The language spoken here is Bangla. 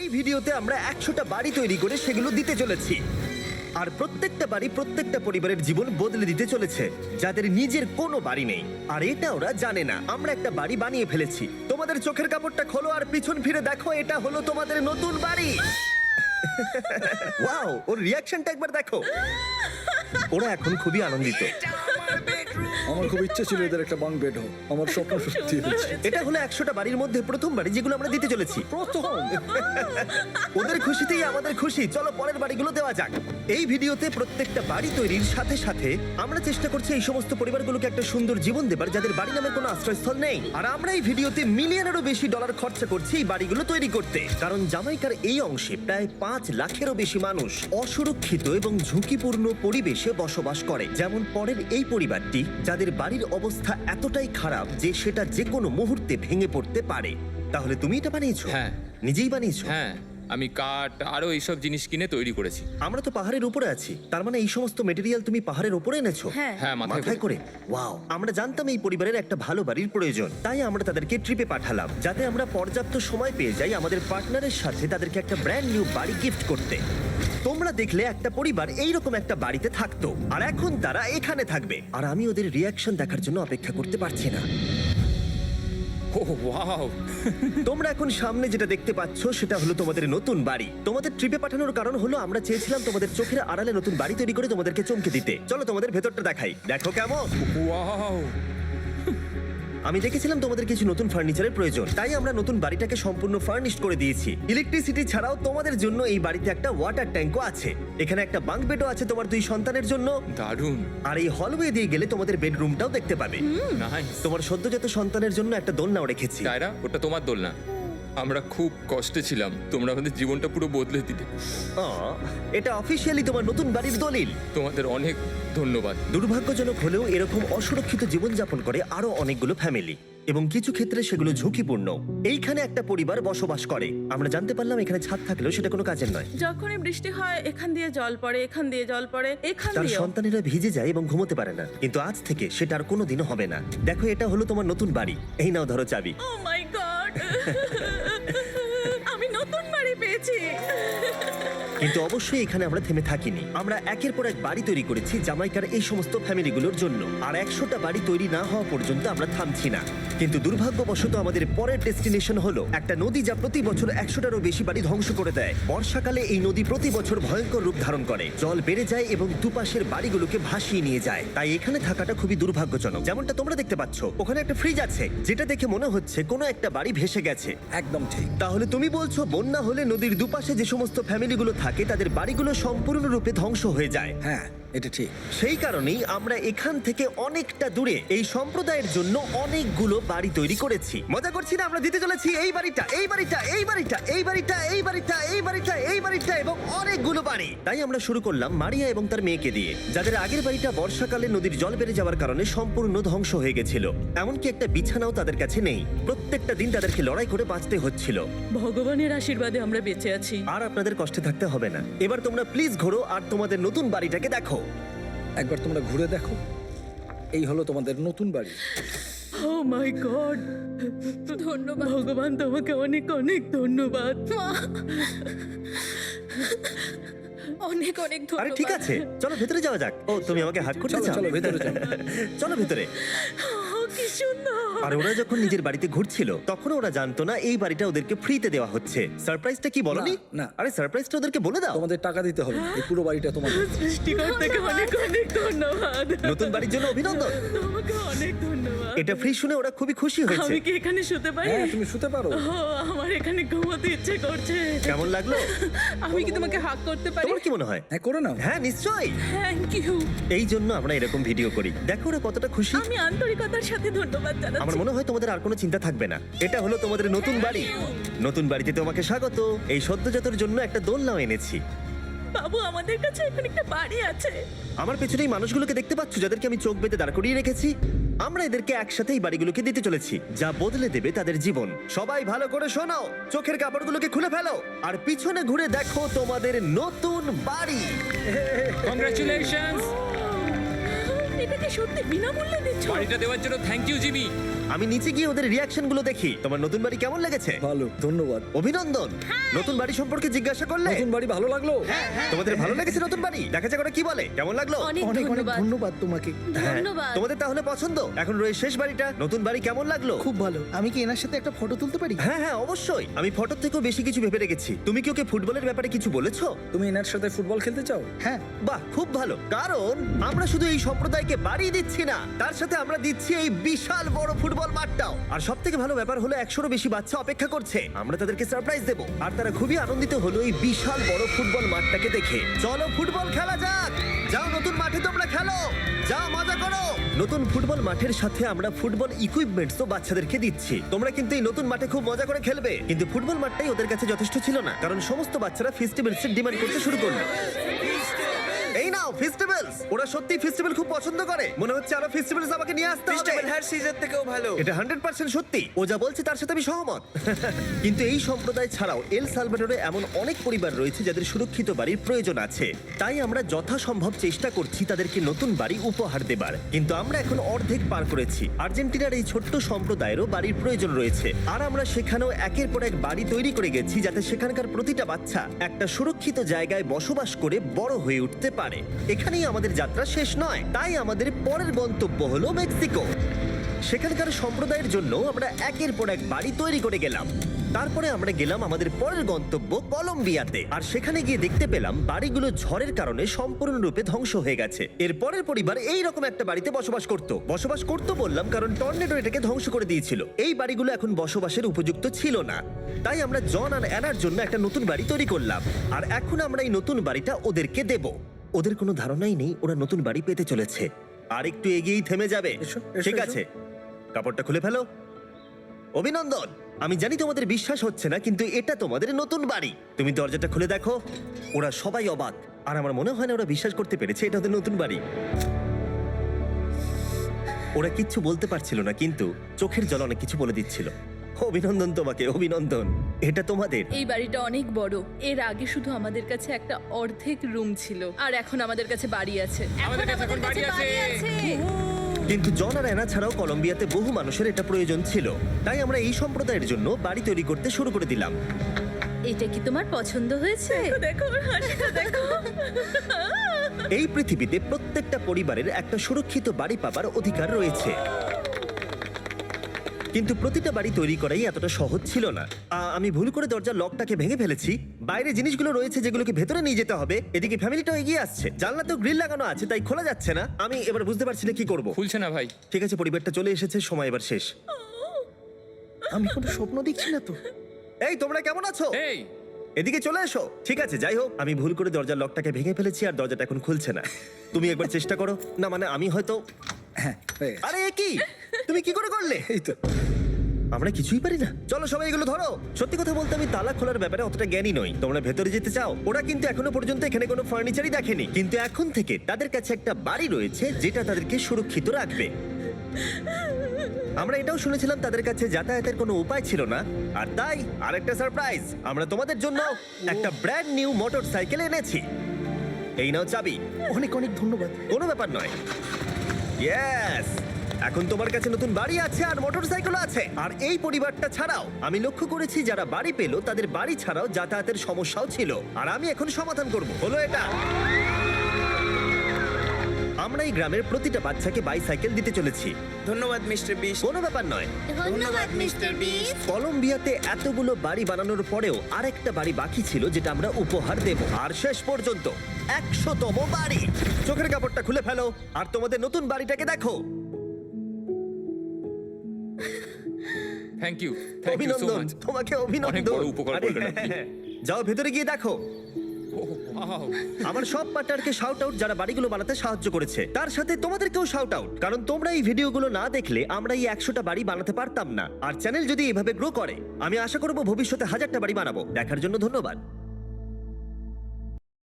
এই ভিডিওতে আমরা 100টা বাড়ি তৈরি করে সেগুলো দিতে চলেছি। আর প্রত্যেকটা বাড়ি প্রত্যেকটা পরিবারের জীবন বদলে দিতে চলেছে, যাদের নিজের কোনো বাড়ি নেই। আর এটা ওরা জানে না। আমরা একটা বাড়ি বানিয়ে ফেলেছি। তোমাদের চোখের কাপড়টা খোলো আর পিছন ফিরে দেখো, এটা হলো তোমাদের নতুন বাড়ি। ওয়াও, ওর রিয়াকশনটা একবার দেখো। ওরা এখন খুবই আনন্দিত। আমার খুব ইচ্ছে ছিল এদের একটা বাঙ্ক বেড হোক, আমার স্বপ্ন সত্যি হয়েছে। এটা হলো 100টা বাড়ির মধ্যে প্রথম বাড়ি যেগুলো আমরা দিতে চলেছি। প্রথম ওদের খুশিতেই আমাদের খুশি। চলো পরের বাড়িগুলো দেওয়া যাক। এই ভিডিওতে প্রত্যেকটা বাড়ি তৈরির সাথে সাথে আমরা চেষ্টা করছি এই সমস্ত পরিবারগুলোকে একটা সুন্দর জীবন দেবার, যাদের বাড়ি নামে কোনো আশ্রয়স্থল নেই। আর আমরা এই ভিডিওতে মিলিয়নেরও বেশি ডলার খরচা করছি এই বাড়িগুলো তৈরি করতে, কারণ জামাইকার এই অংশে প্রায় 5 লাখেরও বেশি মানুষ অসুরক্ষিত এবং ঝুঁকিপূর্ণ পরিবেশে বসবাস করে। যেমন পরের এই পরিবারটি, যাদের বাড়ির অবস্থা এতটাই খারাপ যে সেটা যে কোনো মুহূর্তে ভেঙে পড়তে পারে। তাহলে তুমি এটা বানিয়েছো? হ্যাঁ। নিজেই বানিয়েছো? হ্যাঁ, আমি কাঠ আরো এইসব জিনিস কিনে তৈরি করেছি। আমরা তো পাহাড়ের উপরে আছি, তার মানে এই সমস্ত মেটেরিয়াল তুমি পাহাড়ের উপরে এনেছো? হ্যাঁ। হ্যাঁ, মাথায় করে। ওয়াও, আমরা জানতাম এই পরিবারের একটা ভালো বাড়ির প্রয়োজন, তাই আমরা তাদেরকে ট্রিপে পাঠালাম, যাতে আমরা পর্যাপ্ত সময় পেয়ে যাই আমাদের পার্টনারের সাথে তাদেরকে একটা ব্র্যান্ড নিউ বাড়ি গিফট করতে। তোমরা দেখলে একটা পরিবার এইরকম একটা বাড়িতে থাকতো, আর এখন তারা এখানে থাকবে। আর আমি ওদের রিয়াকশন দেখার জন্য অপেক্ষা করতে পারছি না। ও ওয়াও! তোমরা এখন সামনে যেটা দেখতে পাচ্ছ সেটা হলো তোমাদের নতুন বাড়ি। তোমাদের ট্রিপে পাঠানোর কারণ হলো আমরা চেয়েছিলাম তোমাদের চোখের আড়ালে নতুন বাড়ি তৈরি করে তোমাদেরকে চমকে দিতে। চলো তোমাদের ভেতরটা দেখাই, দেখো কেমন। ওয়াও! আমি দেখেছিলাম তোমাদের কিছু নতুন ফার্নিচারের প্রয়োজন, তাই আমরা নতুন বাড়িটাকে সম্পূর্ণ ফার্নিশড করে দিয়েছি। ইলেকট্রিসিটি ছাড়াও তোমাদের জন্য এই বাড়িতে একটা ওয়াটার ট্যাঙ্কও আছে। এখানে একটা বাঙ্ক বেডও আছে তোমার 2 সন্তানের জন্য। দারুণ! আর এই হলওয়ে দিয়ে গেলে তোমাদের বেডরুমটাও দেখতে পাবে। নাইস! তোমার সদ্যজাত সন্তানের জন্য একটা দোলনাও রেখেছি। টায়রা, ওটা তোমার দোলনা। আমরা খুব কষ্টে ছিলাম, তোমরা আমাদের জীবনটা পুরো বদলে দিলে। এটা অফিসিয়ালি তোমার নতুন বাড়ির দলিল। তোমাদের অনেক ধন্যবাদ। দুর্ভাগ্যজনক হলেও এরকম অসুরক্ষিত জীবনযাপন করে আরো অনেকগুলো ফ্যামিলি, এবং কিছু ক্ষেত্রে সেগুলো ঝুঁকিপূর্ণ। এইখানে একটা পরিবার বসবাস করে। আমরা জানতে পারলাম এখানে ছাদ থাকলেও সেটা কোনো কাজের নয়। যখনই বৃষ্টি হয় এখান দিয়ে জল পড়ে, এখান দিয়ে জল পড়ে, এখান তার দিয়ে। সন্তানেরা ভিজে যায় এবং ঘুমোতে পারে না, কিন্তু আজ থেকে সেটা আর কোনোদিনও হবে না। দেখো, এটা হলো তোমার নতুন বাড়ি। এই নাও, ধরো চাবি। ও মাই গড! আমি নতুন বাড়ি পেয়েছি। কিন্তু অবশ্যই এখানে আমরা থেমে থাকিনি। আমরা একের পর এক বাড়ি তৈরি করেছি জামাইকার এই সমস্ত ফ্যামিলিগুলোর জন্য। আর 100টা বাড়ি তৈরি না হওয়া পর্যন্ত আমরা থামছি না। কিন্তু দুর্ভাগ্যবশত আমাদের পরের ডেস্টিনেশন হলো একটা নদী, যা প্রতি বছর 100টারও বেশি বাড়ি ধ্বংস করে দেয়। বর্ষাকালে এই নদী প্রতি বছর ভয়ঙ্কর রূপ ধারণ করে, জল বেড়ে যায় এবং দুপাশের বাড়িগুলোকে ভাসিয়ে নিয়ে যায়। তাই এখানে থাকাটা খুবই দুর্ভাগ্যজনক। যেমনটা তোমরা দেখতে পাচ্ছ, ওখানে একটা ফ্রিজ আছে, যেটা দেখে মনে হচ্ছে কোনো একটা বাড়ি ভেসে গেছে। একদম ঠিক। তাহলে তুমি বলছো বন্যা হলে নদীর দুপাশে যে সমস্ত ফ্যামিলিগুলো থাকে তাদের বাড়িগুলো সম্পূর্ণরূপে ধ্বংস হয়ে যায়। হ্যাঁ, এটা ঠিক। সেই কারণেই আমরা এখান থেকে অনেকটা দূরে এই সম্প্রদায়ের জন্য অনেকগুলো বাড়ি তৈরি করেছি। মজা করছি না? আমরা দিতে চলেছি এই বাড়িটা, এই বাড়িটা, এই বাড়িটা, এই বাড়িটা, এই বাড়িটা, এই বাড়িটা, এই বাড়িটা এবং অনেকগুলো বাড়ি। তাই আমরা শুরু করলাম মারিয়া এবং তার মেয়েকে দিয়ে, যাদের আগের বাড়িটা বর্ষাকালে নদীর জল বেড়ে যাওয়ার কারণে সম্পূর্ণ ধ্বংস হয়ে গেছিল। এমনকি একটা বিছানাও তাদের কাছে নেই। প্রত্যেকটা দিন তাদেরকে লড়াই করে বাঁচতে হচ্ছিল। ভগবানের আশীর্বাদে আমরা বেঁচে আছি। আর আপনাদের কষ্টে থাকতে হবে না। এবার তোমরা প্লিজ ঘোরো আর তোমাদের নতুন বাড়িটাকে দেখো। একবার তোমরা ঘুরে দেখো, এই হলো তোমাদের নতুন বাড়ি। ও মাই গড! ধন্যবাদ ভগবান, তোমাকে অনেক অনেক ধন্যবাদ। অনেক অনেক আরে ধন্যবাদ। ঠিক আছে, চলো ভেতরে যাওয়া যাক। ও, তুমি আমাকে হাত করতে চলো চাও? চলো ভেতরে চলো। চলো ভেতরে। ও, কি সুন্দর! আর ওরা যখন নিজের বাড়িতে ঘুরছিল তখন ওরা জানতো না এই বাড়িটা ওদেরকে ফ্রিতে দেওয়া হচ্ছে। সারপ্রাইজটা কি বলনি? না, না। আরে সারপ্রাইজটা ওদেরকে বলে দাও। তোমাদের টাকা দিতে হবে, এই পুরো বাড়িটা তোমাদের। সৃষ্টিকর্তাকে অনেক অনেক ধন্যবাদ। নতুন বাড়ির জন্য অভিনন্দন। তোমাকে অনেক ধন্যবাদ। এটা ফ্রি শুনে ওরা খুবই খুশি হয়েছে। আমি কি এখানে শুতে পারি? হ্যাঁ, তুমি শুতে পারো। ও, আমার এখানে ঘুমোতে ইচ্ছে করছে। কেমন লাগলো? আমি কি তোমাকে হাক করতে পারি? তোমার কি মনে হয়? হ্যাঁ, করে নাও। হ্যাঁ, নিশ্চয়ই। Thank you. এই জন্য আমরা এরকম ভিডিও করি। দেখো ওরা কতটা খুশি। আমি আন্তরিকতার সাথে ধন্যবাদ আমার জানাচ্ছি। মনে হয় তোমাদের আর কোনো চিন্তা থাকবে না। এটা হলো তোমাদের নতুন বাড়ি। নতুন বাড়িতে তোমাকে স্বাগত। এই সদ্যজাতর জন্য একটা দোলনাও এনেছি। বাবু, আমাদের কাছে এখানে একটা বাড়ি আছে। আমার পেছনে এই মানুষগুলোকে দেখতে পাচ্ছ, যাদেরকে আমি চোখ বেঁধে দাঁড় করিয়ে রেখেছি? আমরা এদেরকে একসাথে এই বাড়িগুলোকে দিতে চলেছি, যা বদলে দেবে তাদের জীবন। সবাই ভালো করে শোনো, চোখের কাপড়গুলোকে খুলে ফেলো আর পিছনে ঘুরে দেখো তোমাদের নতুন বাড়ি। কংগ্রাচুলেশনস! এটা কি সত্যি বিনামূল্যে দিচ্ছ? বাড়িটা দেওয়ার জন্য থ্যাংক ইউ জিমি। আমি নিচে গিয়ে ওদের রিয়াকশন গুলো দেখি। তোমার নতুন বাড়ি কেমন লেগেছে? ভালো, ধন্যবাদ। অভিনন্দন। নতুন বাড়ি সম্পর্কে জিজ্ঞাসা করলে? নতুন বাড়ি ভালো লাগলো? তোমাদের ভালো লেগেছে নতুন বাড়ি? দেখা যাক ওরা কি বলে। কেমন লাগলো? অনেক অনেক অনেক ধন্যবাদ। ধন্যবাদ তোমাকে। হ্যাঁ, ধন্যবাদ। তোমাদের তাহলে পছন্দ। এখন রয়েছে শেষ বাড়িটা। নতুন বাড়ি কেমন লাগলো? খুব ভালো। আমি কি এনার সাথে একটা ফটো তুলতে পারি? হ্যাঁ হ্যাঁ অবশ্যই। আমি ফটোর থেকেও বেশি কিছু ভেবে রেখেছি। তুমি কি ওকে ফুটবলের ব্যাপারে কিছু বলেছো? তুমি এনার সাথে ফুটবল খেলতে চাও? হ্যাঁ। বাহ, খুব ভালো। কারণ আমরা শুধু এই সম্প্রদায়কে বাড়ি দিচ্ছি না, তার সাথে আমরা দিচ্ছি এই বিশাল বড় ফুটবল মাঠটাও। আর সব থেকে ভালো ব্যাপার হলো 100-রও বেশি বাচ্চা অপেক্ষা করছে। আমরা তাদেরকে সারপ্রাইজ দেবো, আর তারা খুবই আনন্দিত হলো এই বিশাল বড় ফুটবল মাঠটাকে দেখে। চলো ফুটবল খেলা যাক। যাও নতুন মাঠে তোমরা খেলো, যাও মজা করো। নতুন ফুটবল মাঠের সাথে আমরা ফুটবল ইকুইপমেন্টসও বাচ্চাদেরকে দিচ্ছি। তোমরা কিন্তু এই নতুন মাঠে খুব মজা করে খেলবে। কিন্তু ফুটবল মাঠটাই ওদের কাছে যথেষ্ট ছিল না, কারণ সমস্ত বাচ্চারা ফেস্টিভ্যালসের ডিমান্ড করতে শুরু করলো। এই নাও ফেস্টিভ্যালস। ওরা সত্যি ফেস্টিভ্যাল খুব পছন্দ করে। মনে হচ্ছে আরো ফেস্টিভ্যালস আমাকে নিয়ে আসতে হবে। হার্সিজের থেকেও ভালো। এটা 100% সত্যি। ও যা বলছে তার সাথে আমি সহমত। কিন্তু এই সম্প্রদায় ছাড়াও এল সালভাডোরে এমন অনেক পরিবার রয়েছে যাদের সুরক্ষিত বাড়ির প্রয়োজন আছে। তাই আমরা যথাসম্ভব চেষ্টা করছি তাদেরকে নতুন বাড়ি উপহার দেবার। কিন্তু আমরা এখন অর্ধেক পার করেছি। আর্জেন্টিনার এই ছোট্ট সম্প্রদায়েরও বাড়ির প্রয়োজন রয়েছে, আর আমরা সেখানেও একের পর এক বাড়ি তৈরি করে গেছি যাতে সেখানকার প্রতিটা বাচ্চা একটা সুরক্ষিত জায়গায় বসবাস করে বড় হয়ে উঠতে পারে। এখানেই আমাদের যাত্রা শেষ নয়, তাই আমাদের পরের গন্তব্য হলো মেক্সিকো। সেখানকার সম্প্রদায়ের জন্য আমরা একের পর এক বাড়ি তৈরি করে গেলাম। তারপরে আমরা গেলাম আমাদের পরের গন্তব্য কলম্বিয়াতে, আর সেখানে গিয়ে দেখতে পেলাম বাড়িগুলো ঝড়ের কারণে সম্পূর্ণরূপে ধ্বংস হয়ে গেছে। এর পরের পরিবার এই রকম একটা বাড়িতে বসবাস করত বললাম কারণ টর্নেডো এটাকে ধ্বংস করে দিয়েছিল। এই বাড়িগুলো এখন বসবাসের উপযুক্ত ছিল না, তাই আমরা জন আর অ্যানার জন্য একটা নতুন বাড়ি তৈরি করলাম। আর এখন আমরা এই নতুন বাড়িটা ওদেরকে দেব। ওদের কোনো ধারণাই নেই ওরা নতুন বাড়ি পেতে চলেছে। আর একটু এগিয়েই থেমে যাবে। এসো, এসো, ঠিক এসো। আছে, কাপড়টা খুলে ফেলো। অভিনন্দন। আমি জানি তোমাদের বিশ্বাস হচ্ছে না, কিন্তু এটা তোমাদের নতুন বাড়ি। তুমি দরজাটা খুলে দেখো। ওরা সবাই অবাক, আর আমার মনে হয় না ওরা বিশ্বাস করতে পেরেছে এটা ওদের নতুন বাড়ি। ওরা কিচ্ছু বলতে পারছিল না, কিন্তু চোখের জল অনেক কিছু বলে দিচ্ছিল। অভিনন্দন তোমাকে, অভিনন্দন। এটা তোমাদের। এই বাড়িটা অনেক বড়। এর আগে শুধু আমাদের কাছে একটা অর্ধেক রুম ছিল, আর এখন আমাদের কাছে বাড়ি আছে। আমাদের কাছে এখন বাড়ি আছে। কিন্তু জন আর অ্যানা ছাড়াও কলম্বিয়াতে বহু মানুষের এটা প্রয়োজন ছিল, তাই আমরা এই সম্প্রদায়ের জন্য বাড়ি তৈরি করতে শুরু করে দিলাম। এটা কি তোমার পছন্দ হয়েছে? দেখো ওর হাসিটা দেখো। এই পৃথিবীতে প্রত্যেকটা পরিবারের একটা সুরক্ষিত বাড়ি পাবার অধিকার রয়েছে, কিন্তু প্রতিটা বাড়ি তৈরি করাই এতটা সহজ ছিল না। আমি ভুল করে দরজার লকটাকে ভেঙে ফেলেছি। বাইরে জিনিসগুলো রয়েছে যেগুলোকে ভেতরে নিয়ে যেতে হবে। এদিকে ফ্যামিলিটাও এগিয়ে আসছে। জানলাতেও গ্রিল লাগানো আছে, তাই খোলা যাচ্ছে না। আমি এবার বুঝতে পারছি না কি করব। খুলছে না ভাই। ঠিক আছে, পরিবারটা চলে এসেছে, সময় এবার শেষ। আমি কোনো স্বপ্ন দেখছি না তো। এই তোমরা কেমন আছো? এই এদিকে চলে এসো। ঠিক আছে, যাই হোক, আমি ভুল করে দরজার লকটাকে ভেঙে ফেলেছি আর দরজাটা এখন খুলছে না। তুমি একবার চেষ্টা করো না, মানে আমি হয়তো। হ্যাঁ, হয়ে গেছে। আরে এ কি, তুমি কি করে করলে? এই তো। আমরা কিছুই পারি না। চলো সবাই এগুলো ধরো। সত্যি কথা বলতে আমি তালা খোলার ব্যাপারে অতটা জ্ঞানী নই। তোমরা ভেতরে যেতে চাও? ওরা কিন্তু এখনো পর্যন্ত এখানে কোনো ফার্নিচারই দেখেনি, কিন্তু এখন থেকে তাদের কাছে একটা বাড়ি রয়েছে যেটা তাদেরকে সুরক্ষিত রাখবে। আমরা এটাও শুনেছিলাম তাদের কাছে যাতায়াতের কোনো উপায় ছিল না, আর তাই আরেকটা সারপ্রাইজ, আমরা তোমাদের জন্য একটা ব্র্যান্ড নিউ মোটরসাইকেল এনেছি। এই নাও চাবি। অনেক অনেক ধন্যবাদ। কোনো ব্যাপার নয়। ইয়েস, এখন তোমার কাছে নতুন বাড়ি আছে আর মোটরসাইকেল আছে। আর এই পরিবারটা ছাড়াও আমি লক্ষ্য করেছি যারা বাড়ি পেলো তাদের বাড়ি ছাড়াও যাতায়াতের সমস্যাও ছিল, আর আমি এখন সমাধান করব। হলো এটা। আমরা এই গ্রামের প্রতিটা বাচ্চাকে বাইসাইকেল দিতে চলেছি। ধন্যবাদ মিস্টার বিস্ট। কোনো ব্যাপার নয়। ধন্যবাদ মিস্টার বিস্ট। কলম্বিয়াতে এতগুলো বাড়ি বানানোর পরেও আরেকটা বাড়ি বাকি ছিল যেটা আমরা উপহার দেব। আর শেষ পর্যন্ত 100তম বাড়ি। চোখের কাপড়টা খুলে ফেলো আর তোমাদের নতুন বাড়িটাকে দেখো। Thank you, thank you so অভিনন্দন, মাচ। তোমাকে অনেক অভিনন্দন। বড় উপকার আরে, করলেন আপনি। যাও ভেতরে গিয়ে দেখো। ওয়াও, আমার সব পার্টনারকে শাউট আউট যারা বাড়িগুলো বানাতে সাহায্য করেছে। তার সাথে তোমাদেরকেও শাউট আউট, কারণ তোমরা এই ভিডিওগুলো না দেখলে আমরা এই 100টা বাড়ি বানাতে পারতাম না। আর চ্যানেল যদি এভাবে গ্রো করে, আমি আশা করব ভবিষ্যতে 1000টা বাড়ি বানাবো। দেখার জন্য ধন্যবাদ।